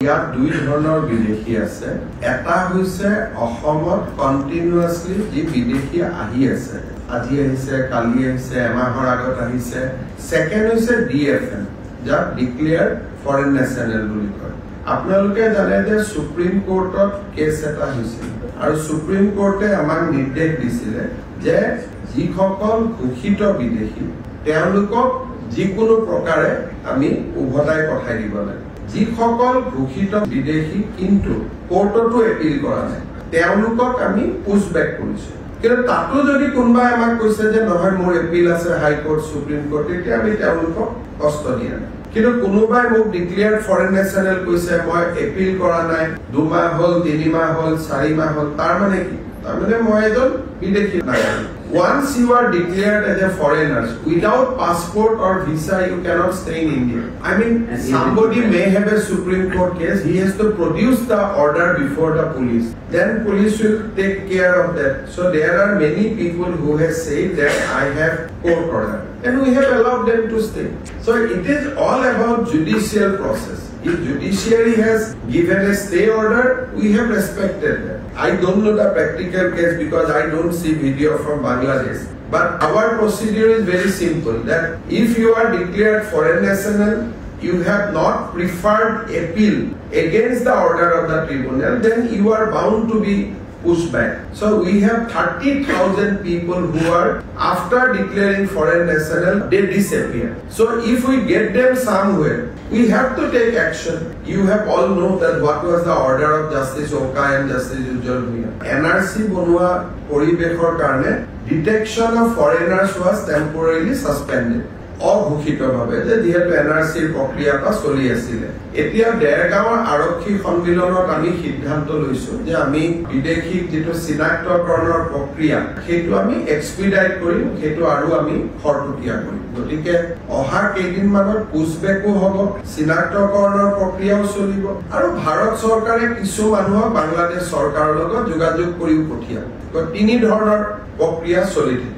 ইয়াত দুই ধৰণৰ বিদেশী আছে এটা হৈছে অসমত কন্টিনিউয়াসলি যি বিদেশী আহি আছে আজি আহিছে কালি আহিছে এমাহৰ আগত আহিছে সেকেন্ড হৈছে ডিএফএন যা ডিক্লেয়াৰ্ড ফৰেন নেশনাল বুলি কয় আপোনালোকে জানে যে সুপ্ৰিম কোৰ্টত কেছ এটা হৈছিল আৰু সুপ্ৰিম কোৰ্টে আমাক নিৰ্দেশ দিছিল যে যিসকল ঘোষিত বিদেশী তেওঁলোকক যিকোনো প্ৰকাৰে আমি উভতাই পঠাই দিব লাগে যিসকল ঘোষিত বিদেশী কিন্তু কোৰ্টতো এপিল কৰা নাই তেওঁলোকক আমি পুশব্যাক কৰিছো কিন্তু তাতো যদি কোনবাই আমাক কৈছে যে নহয় মোৰ এপিল আছে হাই কোৰ্ট সুপ্ৰিম কোৰ্ট তেতিয়া আমি তেওঁলোকক কষ্ট দিয়া নাই কিন্তু কোনোবাই মোক ডিক্লেয়াৰ্ড ফৰেন নেশনাল কৈছে মই এপিল কৰা নাই 2 মাহ হল 3 মাহ হল 4 মাহ হল তাৰ মানে কি তাৰ মানে মই এজন বিদেশী নাগৰিক Once you are declared as a foreigner, without passport or visa, you cannot stay in India. I mean, somebody may have a Supreme Court case, he has to produce the order before the police. Then police will take care of that. So there are many people who have said that I have court order. And we have allowed them to stay. So it is all about judicial process. If judiciary has given a stay order, we have respected that. I don't know the practical case because I don't see video from Bangladesh. But our procedure is very simple that if you are declared foreign national, you have not preferred appeal against the order of the tribunal, then you are bound to be pushed back. So we have 30,000 people who are after declaring foreign national, they disappear. So if we get them somewhere, we have to take action. You have all know that what was the order of Justice Oka and Justice Ujjwal Bhuiya. NRC bonua poribeshor karone detection of foreigners was temporarily suspended. অঘোষিতভাৱে যে যেহেতু এনআৰসিৰ প্ৰক্ৰিয়াটা চলি আছিল এতিয়া ডেৰগাঁৱৰ আৰক্ষী সন্মিলনত আমি সিদ্ধান্ত লৈছো যে আমি বিদেশী যেটো চিনাক্তকৰণৰ প্ৰক্ৰিয়া সেইটো আমি এক্সপিডাইট কৰিম সেইটো আৰু আমি খৰতকীয়া কৰিম গতিকে অহা কেইদিনমানত পুশব্যাকো হ'ব চিনাক্তকৰণৰ প্ৰক্ৰিয়াও চলিব আৰু ভাৰত চৰকাৰে কিছু মানুহক বাংলাদেশ চৰকাৰৰ লগত যোগাযোগ কৰিও পঠিয়াব তো তিনি ধৰণৰ প্ৰক্ৰিয়া চলি থাকে